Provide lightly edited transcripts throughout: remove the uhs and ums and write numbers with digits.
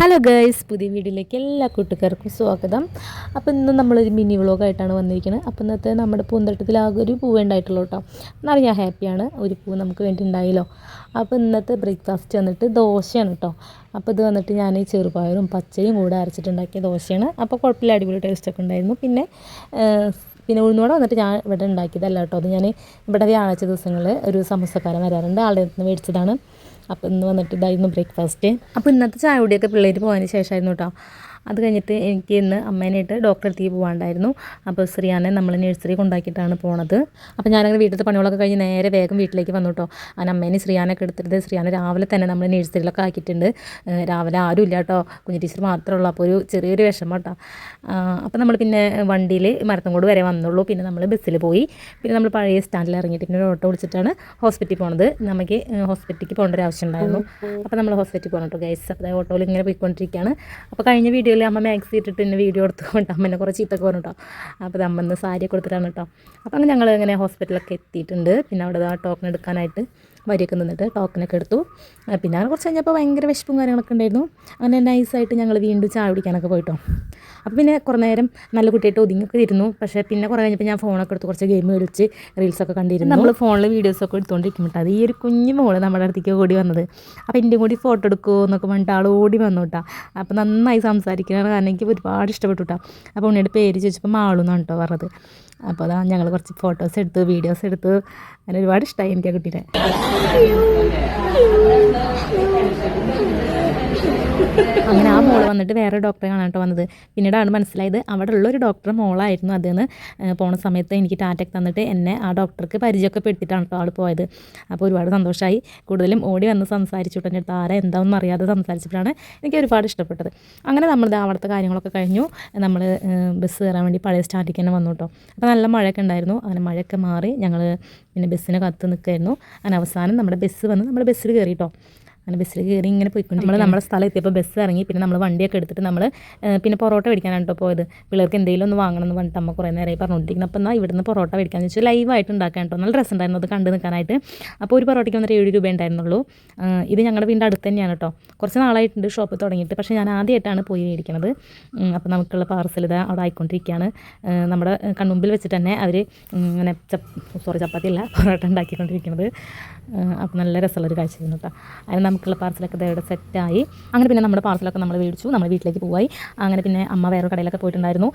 Hello guys, പുതിയ വീഡിയോയിലേക്ക് എല്ലാ കൂട്ടുകാർക്കും സ്വാഗതം. അപ്പോൾ ഇന്ന് നമ്മളൊരു മിനി വ്ളോഗായിട്ടാണ് വന്നിരിക്കുന്നത്. അപ്പോൾ ഇന്നത്തെ നമ്മുടെ പൂന്തോട്ടത്തിൽ ആകെ ഒരു പൂവേ ഉണ്ടായിട്ടുള്ളൂ കേട്ടോ. എന്നാലും ഞാൻ ഹാപ്പിയാണ്, ഒരു പൂ നമുക്ക് വേണ്ടി ഉണ്ടായല്ലോ. അപ്പോൾ ഇന്നത്തെ ബ്രേക്ക്ഫാസ്റ്റ് വന്നിട്ട് ദോശയാണ് കേട്ടോ. അപ്പോൾ ഇത് വന്നിട്ട് ഞാൻ ചെറുപയറും പച്ചയും കൂടെ അരച്ചിട്ടുണ്ടാക്കിയ ദോശയാണ്. അപ്പോൾ കുഴപ്പമില്ല, അടിപൊളി ടേസ്റ്റൊക്കെ ഉണ്ടായിരുന്നു. പിന്നെ ഉഴുന്നോടെ വന്നിട്ട് ഞാൻ ഇവിടെ ഉണ്ടാക്കിയതല്ല കേട്ടോ. അത് ഞാൻ ഇവിടെ വ്യാഴാഴ്ച ദിവസങ്ങളിൽ ഒരു സമൂസക്കാരൻ വരാറുണ്ട്, ആളുടെ അടുത്ത് നിന്ന് മേടിച്ചതാണ്. അപ്പോൾ ഇന്ന് വന്നിട്ട് ഇതായിരുന്നു ബ്രേക്ക്ഫാസ്റ്റ്. അപ്പോൾ ഇന്നത്തെ ചായ കുടിയൊക്കെ പിള്ളേർ പോയതിന് ശേഷമായിരുന്നു കേട്ടോ. അത് കഴിഞ്ഞിട്ട് എനിക്ക് ഇന്ന് അമ്മേനായിട്ട് ഡോക്ടറെ അടുത്തേക്ക് പോകാണ്ടായിരുന്നു. അപ്പോൾ ശ്രീയാനെ നമ്മൾ നഴ്സറി കൊണ്ടാക്കിയിട്ടാണ് പോണത്. അപ്പോൾ ഞാനങ്ങനെ വീട്ടിലത്തെ പണികളൊക്കെ കഴിഞ്ഞ് നേരെ വേഗം വീട്ടിലേക്ക് വന്നു കേട്ടോ. അങ്ങനെ അമ്മേനെ ശ്രീയാനൊക്കെ എടുത്തിട്ട് ശ്രീയാനെ രാവിലെ തന്നെ നമ്മൾ നഴ്സറിയിലൊക്കെ ആക്കിയിട്ടുണ്ട്. രാവിലെ ആരും ഇല്ല കേട്ടോ, കുഞ്ഞു ടീച്ചർ മാത്രമേ ഉള്ളൂ. അപ്പോൾ ചെറിയൊരു വിഷമം കേട്ടോ. അപ്പോൾ നമ്മൾ പിന്നെ വണ്ടിയിൽ മരത്തങ്കോട് വരെ വന്നുള്ളൂ. പിന്നെ നമ്മൾ ബസ്സിൽ പോയി. പിന്നെ നമ്മൾ പഴയ സ്റ്റാൻഡിൽ ഇറങ്ങിയിട്ട് പിന്നെ ഒരു ഓട്ടോ വിളിച്ചിട്ടാണ് ഹോസ്പിറ്റലിൽ പോണത്. നമുക്ക് ഹോസ്പിറ്റലിലേക്ക് പോകേണ്ട ഒരു ആവശ്യം ഉണ്ടായിരുന്നു. അപ്പോൾ നമ്മൾ ഹോസ്പിറ്റലിൽ പോകണം കേട്ടോ ഗൈസ്. അപ്പോൾ ഓട്ടോയിൽ ഇങ്ങനെ പോയിക്കൊണ്ടിരിക്കുകയാണ്. അപ്പോൾ കഴിഞ്ഞ വീഡിയോയിൽ അമ്മ മാക്സി ഇട്ടിട്ട് എന്നെ വീഡിയോ എടുത്തുകൊണ്ട് അമ്മേനെ കുറച്ച് ചീത്തൊക്കെ പറഞ്ഞു കേട്ടോ. അപ്പോൾ അമ്മ ഇന്ന് സാരിയൊക്കെ കൊടുത്തിട്ടാണ് കേട്ടോ. അപ്പോൾ അങ്ങനെ ഞങ്ങൾ ഇങ്ങനെ ഹോസ്പിറ്റലൊക്കെ എത്തിയിട്ടുണ്ട്. പിന്നെ അവിടെ ടോക്കൺ എടുക്കാനായിട്ട് വരിയൊക്കെ നിന്നിട്ട് ടോക്കനൊക്കെ എടുത്തു. പിന്നെ അങ്ങനെ കുറച്ച് കഴിഞ്ഞപ്പോൾ ഭയങ്കര വിശപ്പും കാര്യങ്ങളൊക്കെ ഉണ്ടായിരുന്നു. അങ്ങനെ നൈസായിട്ട് ഞങ്ങൾ വീണ്ടും ചായ കുടിക്കാനൊക്കെ പോയിട്ടോ. അപ്പോൾ പിന്നെ കുറേ നേരം നല്ല കുട്ടിയായിട്ട് ഒതുങ്ങിയൊക്കെ ഇരുന്നു. പക്ഷേ പിന്നെ കുറേ കഴിഞ്ഞപ്പോൾ ഞാൻ ഫോണൊക്കെ എടുത്ത് കുറച്ച് ഗെയിം കളിച്ച് റീൽസൊക്കെ കണ്ടിരുന്നു. നമ്മൾ ഫോണിൽ വീഡിയോസൊക്കെ എടുത്തുകൊണ്ടിരിക്കുമ്പോൾ അത് ഈ ഒരു കുഞ്ഞു മോള് നമ്മുടെ അടുത്തേക്ക് ഓടി വന്നത്. അപ്പോൾ എൻ്റെ കൂടി ഫോട്ടോ എടുക്കുമോ എന്നൊക്കെ പറഞ്ഞിട്ട് ആൾ ഓടി വന്നു കേട്ടോ. അപ്പോൾ നന്നായി സംസാരിക്കുകയാണ്, കാരണം എനിക്ക് ഒരുപാട് ഇഷ്ടപ്പെട്ടു കേട്ടോ. അപ്പോൾ ഉണ്ണിയുടെ പേര് ചോദിച്ചപ്പോൾ മാളൂന്നാണ് കേട്ടോ പറഞ്ഞത്. അപ്പോൾ അതാ ഞങ്ങൾ കുറച്ച് ഫോട്ടോസ് എടുത്തു, വീഡിയോസ് എടുത്തു. അങ്ങനെ ഒരുപാട് ഇഷ്ടമായി എനിക്ക് ആ കുട്ടീനെ. അങ്ങനെ ആ മോള് വന്നിട്ട് വേറെ ഡോക്ടറെ കാണാനായിട്ട് വന്നത്. പിന്നീടാണ് മനസ്സിലായത് അവിടെ ഉള്ളൊരു ഡോക്ടർ മോളായിരുന്നു. അതെന്ന് പോണ സമയത്ത് എനിക്ക് ടാറ്റൊക്കെ തന്നിട്ട് എന്നെ ആ ഡോക്ടർക്ക് പരിചയമൊക്കെ പെടുത്തിയിട്ടാണ് കേട്ടോ ആൾ പോയത്. അപ്പോൾ ഒരുപാട് സന്തോഷമായി. കൂടുതലും ഓടി വന്ന് സംസാരിച്ചു കേട്ടോ. എൻ്റെ അടുത്ത് ആരെ എന്താണെന്ന് അറിയാതെ സംസാരിച്ചിട്ടാണ് എനിക്ക് ഒരുപാട് ഇഷ്ടപ്പെട്ടത്. അങ്ങനെ നമ്മൾ അവിടുത്തെ കാര്യങ്ങളൊക്കെ കഴിഞ്ഞു. നമ്മൾ ബസ് കയറാൻ വേണ്ടി പഴയ സ്റ്റാൻഡിലേക്ക് തന്നെ വന്നു കേട്ടോ. അപ്പോൾ നല്ല മഴയൊക്കെ ഉണ്ടായിരുന്നു. അങ്ങനെ മഴയൊക്കെ മാറി ഞങ്ങൾ പിന്നെ ബസ്സിനെ കാത്ത് നിൽക്കുമായിരുന്നു. അങ്ങനെ അവസാനം നമ്മുടെ ബസ് വന്ന് നമ്മൾ ബസ്സിൽ കയറി കേട്ടോ. അങ്ങനെ ബസ്സിൽ കയറി ഇങ്ങനെ പോയിക്കൊണ്ട് നമ്മുടെ സ്ഥലം എത്തിയപ്പോൾ ബസ് ഇറങ്ങി. പിന്നെ നമ്മൾ വണ്ടിയൊക്കെ എടുത്തിട്ട് നമ്മൾ പിന്നെ പൊറോട്ട മേടിക്കാനാണ് കേട്ടോ പോയത്. പിള്ളേർക്ക് എന്തെങ്കിലും ഒന്ന് വാങ്ങണം എന്ന് പറഞ്ഞിട്ട് അമ്മ കുറേ നേരമായി പറഞ്ഞുകൊണ്ടിരിക്കുന്നത്. അപ്പോൾ എന്നാൽ ഇവിടുന്ന് പൊറോട്ട മേടിക്കാമെന്ന് വെച്ചാൽ ലൈവായിട്ട് ഉണ്ടാക്കാൻ കേട്ടോ. നല്ല രസം ഉണ്ടായിരുന്നു അത് കണ്ടു നിൽക്കാനായിട്ട്. അപ്പോൾ ഒരു പൊറോട്ടയ്ക്ക് വന്നിട്ട് 7 രൂപ ഉണ്ടായിരുന്നുള്ളൂ. ഇത് ഞങ്ങളുടെ വീടിൻ്റെ അടുത്ത് തന്നെയാണ് കേട്ടോ. കുറച്ച് നാളായിട്ടുണ്ട് ഷോപ്പ് തുടങ്ങിയിട്ട്, പക്ഷേ ഞാൻ ആദ്യമായിട്ടാണ് പോയി മേടിക്കുന്നത്. അപ്പോൾ നമുക്കുള്ള പാർസൽ ഇത് അവിടെ ആയിക്കൊണ്ടിരിക്കുകയാണ്. നമ്മുടെ കൺമുമ്പിൽ വെച്ചിട്ട് തന്നെ അവർ ഇങ്ങനെ ചപ്പാത്തി അല്ല പൊറോട്ട ഉണ്ടാക്കിക്കൊണ്ടിരിക്കുന്നത്. അപ്പോൾ നല്ല രസമുള്ളൊരു കാഴ്ചയായിരുന്നു കേട്ടോ. അതിന് നമുക്കുള്ള പാർസലൊക്കെ ഇവിടെ സെറ്റായി. അങ്ങനെ പിന്നെ നമ്മുടെ പാർസലൊക്കെ നമ്മൾ മേടിച്ചു, നമ്മൾ വീട്ടിലേക്ക് പോയി. അങ്ങനെ പിന്നെ അമ്മ വേറെ കടയിലൊക്കെ പോയിട്ടുണ്ടായിരുന്നു.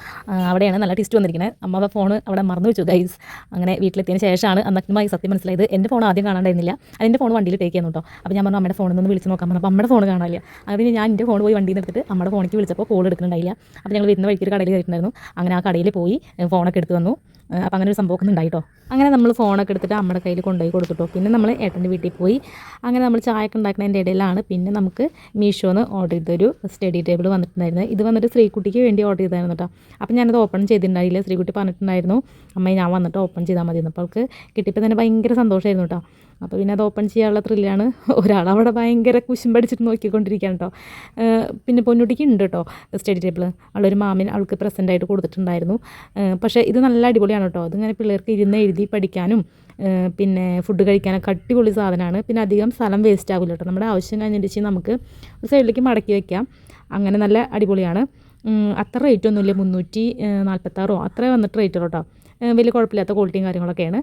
അവിടെയാണ് നല്ല ടിസ്റ്റ് വന്നിരിക്കുന്നത്. അമ്മ ഫോൺ അവിടെ മറന്നു വെച്ചു ഗൈസ്. അങ്ങനെ വീട്ടിലെത്തിയതിന് ശേഷമാണ് അന്നക്തമായി സത്യം മനസ്സിലായത്. എൻ്റെ ഫോൺ ആദ്യം കാണാണ്ടായിരുന്നില്ല. അതിൻ്റെ ഫോൺ വണ്ടിയിൽ ടേക്ക് ചെയ്യുന്നു കേട്ടോ. അപ്പോൾ ഞാൻ പറഞ്ഞു അമ്മയുടെ ഫോണിൽ നിന്ന് വിളിച്ച് നോക്കാൻ പറഞ്ഞു. അപ്പോൾ അമ്മയുടെ ഫോൺ കാണാനില്ല. അതിന് ഞാൻ എൻ്റെ ഫോൺ പോയി വണ്ടിയിൽ നിന്ന് എടുത്തിട്ട് അമ്മയുടെ ഫോണിലേക്ക് വിളിച്ചപ്പോൾ കോൾ എടുക്കുന്നുണ്ടായില്ല. അപ്പോൾ ഞങ്ങൾ വരുന്ന വഴിക്ക് ഒരു കടയിൽ കയറിയിട്ടുണ്ടായിരുന്നു. അങ്ങനെ ആ കടയിൽ പോയി ഫോണൊക്കെ എടുത്ത് വന്നു. അപ്പോൾ അങ്ങനെ ഒരു സംഭവമൊക്കെ ഉണ്ടായി കേട്ടോ. അങ്ങനെ നമ്മൾ ഫോണൊക്കെ എടുത്തിട്ട് അമ്മയുടെ കയ്യിൽ കൊണ്ടുപോയി കൊടുത്തിട്ടോ. പിന്നെ നമ്മൾ ഏട്ടൻ്റെ വീട്ടിൽ പോയി. അങ്ങനെ നമ്മൾ ചായയൊക്കെ ഉണ്ടാക്കുന്നതിൻ്റെ ഇടയിലാണ് പിന്നെ നമുക്ക് മീഷോന്ന് ഓർഡർ ചെയ്തൊരു സ്റ്റഡി ടേബിൾ വന്നിട്ടുണ്ടായിരുന്നത്. ഇത് വന്നിട്ട് ശ്രീകുട്ടിക്ക് വേണ്ടി ഓർഡർ ചെയ്തായിരുന്നു കേട്ടോ. അപ്പോൾ ഞാനത് ഓപ്പൺ ചെയ്തിട്ടുണ്ടായില്ല. ശ്രീകുട്ടി പറഞ്ഞിട്ടുണ്ടായിരുന്നു അമ്മയെ ഞാൻ വന്നിട്ട് ഓപ്പൺ ചെയ്താൽ മതിയെന്ന്. അപ്പോൾ അവൾക്ക് കിട്ടിയപ്പോൾ തന്നെ ഭയങ്കര സന്തോഷമായിരുന്നു കേട്ടോ. അപ്പോൾ പിന്നെ അത് ഓപ്പൺ ചെയ്യാനുള്ള ത്രില്ലാണ്. ഒരാളവിടെ ഭയങ്കര കുശുമ്പടിച്ചിട്ട് നോക്കിക്കൊണ്ടിരിക്കുകയാണ് കേട്ടോ. പിന്നെ പൊന്നുട്ടിക്ക് ഉണ്ട് കേട്ടോ സ്റ്റഡി ടേബിൾ. അവളൊരു മാമിന് അവൾക്ക് പ്രസൻ്റായിട്ട് കൊടുത്തിട്ടുണ്ടായിരുന്നു. പക്ഷേ ഇത് നല്ല അടിപൊളിയാണ് കേട്ടോ. അതിങ്ങനെ പിള്ളേർക്ക് ഇരുന്ന് എഴുതി പഠിക്കാനും പിന്നെ ഫുഡ് കഴിക്കാനൊക്കെ അടിപൊളി സാധനമാണ്. പിന്നെ അധികം സ്ഥലം വേസ്റ്റ് ആകില്ല കേട്ടോ. നമ്മുടെ ആവശ്യം കഴിഞ്ഞിട്ട് നമുക്ക് ഒരു സൈഡിലേക്ക് മടക്കി വയ്ക്കാം. അങ്ങനെ നല്ല അടിപൊളിയാണ്. അത്ര റേറ്റ് ഒന്നുമില്ല, 346 അത്ര വന്നിട്ട് റേറ്റ് കേട്ടോ. വലിയ കുഴപ്പമില്ലാത്ത ക്വാളിറ്റിയും കാര്യങ്ങളൊക്കെയാണ്.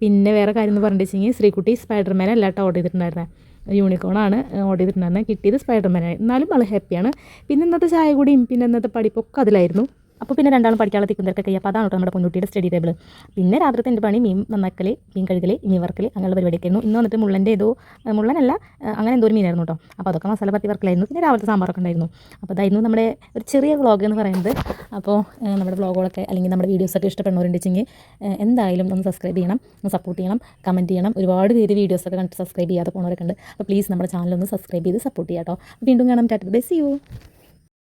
പിന്നെ വേറെ കാര്യം എന്ന് പറഞ്ഞിട്ടുണ്ടെങ്കിൽ ശ്രീകുട്ടി സ്പൈഡർമാൻ അല്ലാട്ടോ ഓർഡർ ചെയ്തിട്ടുണ്ടായിരുന്നത്. യൂണിക്കോണാണ് ഓർഡർ ചെയ്തിട്ടുണ്ടായിരുന്നത്. കിട്ടിയത് സ്പൈഡർമാനാണ്. എന്നാലും വളരെ ഹാപ്പിയാണ്. പിന്നെ ഇന്നത്തെ ചായ കൂടിയും പിന്നെ ഇന്നത്തെ പഠിപ്പൊക്കെ അതിലായിരുന്നു. അപ്പോൾ പിന്നെ രണ്ടാളും പഠിക്കാനുള്ള തിക്കുന്നതൊക്കെ കഴിയും. അപ്പോൾ അതാണ് കേട്ടോ നമ്മുടെ പൊന്നുട്ടിയുടെ സ്റ്റഡി ടേബിൾ. പിന്നെ രാത്രിത്തെ എൻ്റെ പണി മീൻ നന്നാക്കൽ, മീൻ കഴുകൽ, മീൻ വറുക്കൽ അങ്ങനെയുള്ള പരിപാടിയൊക്കെ ആയിരുന്നു. ഇന്ന് വന്നിട്ട് മുള്ളൻ്റെ മുള്ളനല്ല അങ്ങനെ എന്തോ ഒരു മീനായിരുന്നു കേട്ടോ. അപ്പോൾ അതൊക്കെ മസാല പത്തി വർക്കലായിരുന്നു. പിന്നെ രാവിലത്തെ സാമ്പാറൊക്കെ ഉണ്ടായിരുന്നു. അപ്പോൾ അതായിരുന്നു നമ്മുടെ ഒരു ചെറിയ വ്ളോഗ് എന്ന് പറയുന്നത്. അപ്പോൾ നമ്മുടെ വ്ളോഗുകളൊക്കെ അല്ലെങ്കിൽ നമ്മുടെ വീഡിയോസൊക്കെ ഇഷ്ടപ്പെടുന്നവരുണ്ടെങ്കിൽ എന്തായാലും ഒന്ന് സബ്സ്ക്രൈബ് ചെയ്യണം, ഒന്ന് സപ്പോർട്ട് ചെയ്യണം, കമൻറ്റ് ചെയ്യണം. ഒരുപാട് പേര് വീഡിയോസൊക്കെ കണ്ടിട്ട് സബ്സ്ക്രൈബ് ചെയ്യാതെ പോകുന്നവരൊക്കെ ഉണ്ട്. അപ്പോൾ പ്ലീസ് നമ്മുടെ ചാനലൊന്ന് സബ്സ്ക്രൈബ് ചെയ്ത് സപ്പോർട്ട് ചെയ്യാം കേട്ടോ. വീണ്ടും കാണാം. Tata bye, see U.